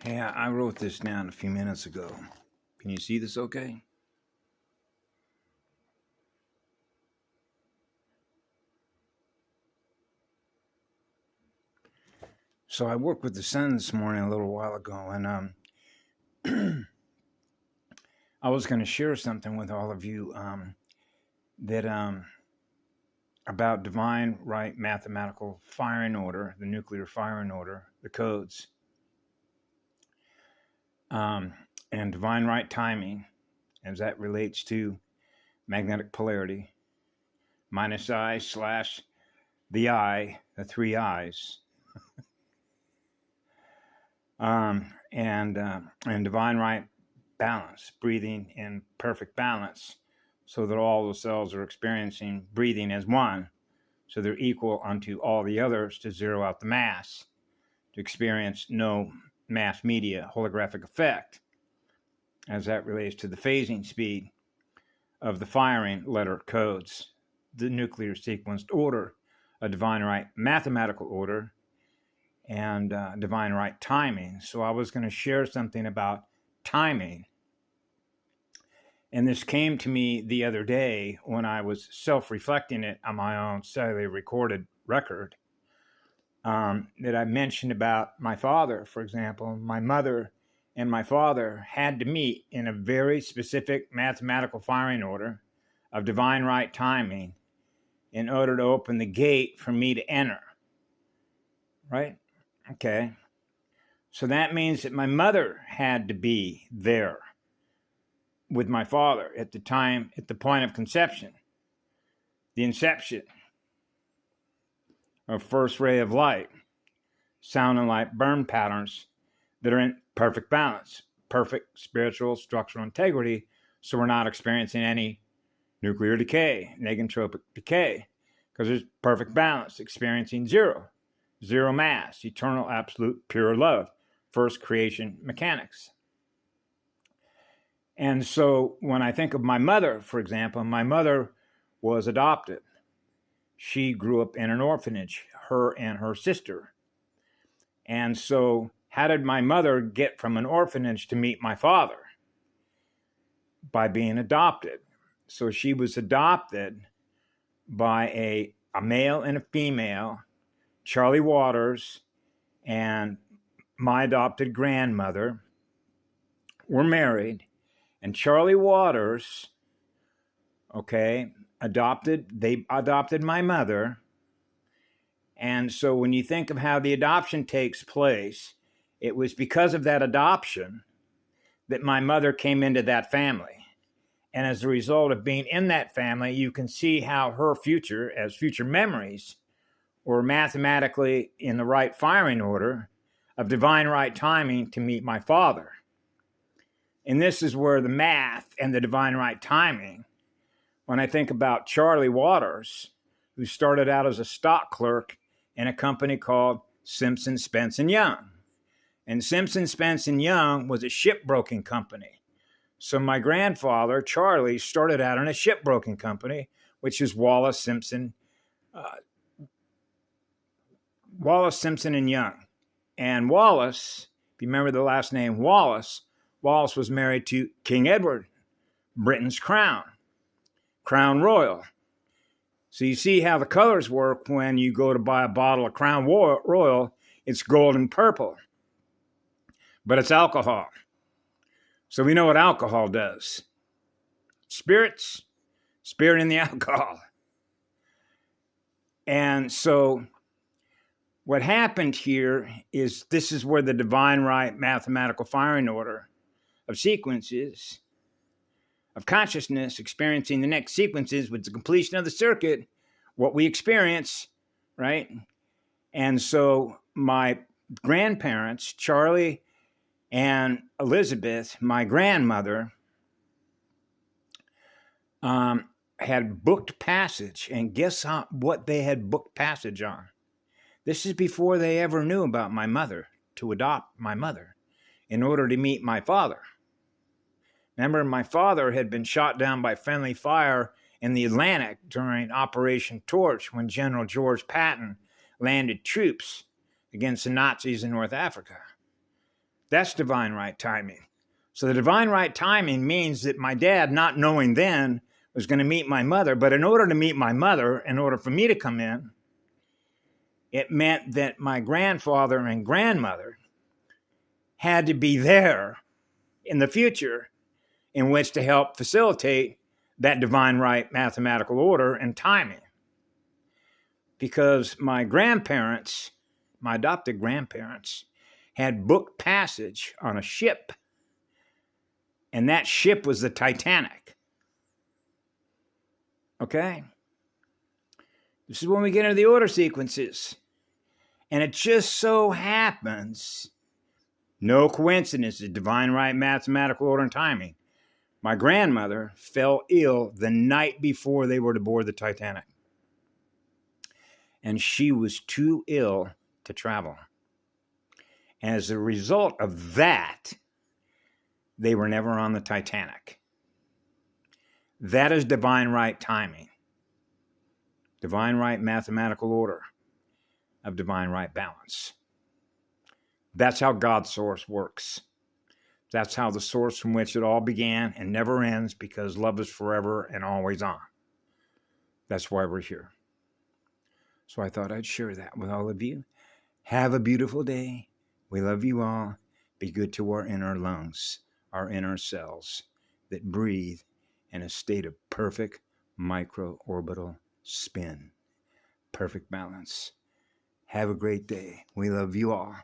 Hey, I wrote this down a few minutes ago. Can you see this okay? So I worked with the sun this morning a little while ago, and I was going to share something with all of you that about divine right mathematical firing order, the nuclear firing order, the codes, and divine right timing, as that relates to magnetic polarity, minus I slash the I, the three I's. And divine right balance, breathing in perfect balance, so that all the cells are experiencing breathing as one, so they're equal unto all the others to zero out the mass, to experience no mass media holographic effect, as that relates to the phasing speed of the firing letter codes, the nuclear sequenced order, a divine right mathematical order, and divine right timing. So I was going to share something about timing. And this came to me the other day when I was self-reflecting it on my own cellular recorded record, that I mentioned about my father, for example. My mother and my father had to meet in a very specific mathematical firing order of divine right timing in order to open the gate for me to enter. Right? Okay. So that means that my mother had to be there with my father at the time, at the point of conception, the inception of first ray of light, sound and light burn patterns that are in perfect balance, perfect spiritual structural integrity, so we're not experiencing any nuclear decay, negentropic decay, because there's perfect balance, experiencing zero mass, eternal, absolute, pure love, first creation mechanics. And so when I think of my mother, for example, my mother was adopted. She grew up in an orphanage, her and her sister. And so how did my mother get from an orphanage to meet my father? By being adopted. So she was adopted by a male and a female, Charlie Waters and my adopted grandmother were married, and Charlie Waters, they adopted my mother. And so when you think of how the adoption takes place, it was because of that adoption that my mother came into that family. And as a result of being in that family, you can see how her future, as future memories, were mathematically in the right firing order of divine right timing to meet my father. And this is where the math and the divine right timing, when I think about Charlie Waters, who started out as a stock clerk in a company called Simpson, Spence & Young. And Simpson, Spence & Young was a shipbroking company. So my grandfather, Charlie, started out in a shipbroking company, which is Wallace, Simpson & Young. And Wallace, if you remember the last name Wallace was married to King Edward, Britain's crown royal. So you see how the colors work when you go to buy a bottle of Crown Royal. It's gold and purple, but it's alcohol. So we know what alcohol does. Spirit in the alcohol. And so what happened here is this is where the divine right mathematical firing order of sequences of consciousness experiencing the next sequences with the completion of the circuit, what we experience, right? And so my grandparents, Charlie and Elizabeth, my grandmother, had booked passage. And guess what they had booked passage on? This is before they ever knew about my mother, to adopt my mother in order to meet my father. Remember, my father had been shot down by friendly fire in the Atlantic during Operation Torch when General George Patton landed troops against the Nazis in North Africa. That's divine right timing. So the divine right timing means that my dad, not knowing then, was going to meet my mother. But in order to meet my mother, in order for me to come in, it meant that my grandfather and grandmother had to be there in the future in which to help facilitate that divine right mathematical order and timing. Because my grandparents, my adopted grandparents, had booked passage on a ship, and that ship was the Titanic. Okay? This is when we get into the order sequences. And it just so happens, no coincidence, the divine right mathematical order and timing. My grandmother fell ill the night before they were to board the Titanic. And she was too ill to travel. As a result of that, they were never on the Titanic. That is divine right timing. Divine right mathematical order of divine right balance. That's how God's source works. That's how the source from which it all began and never ends, because love is forever and always on. That's why we're here. So I thought I'd share that with all of you. Have a beautiful day. We love you all. Be good to our inner lungs, our inner cells that breathe in a state of perfect microorbital spin. Perfect balance. Have a great day. We love you all.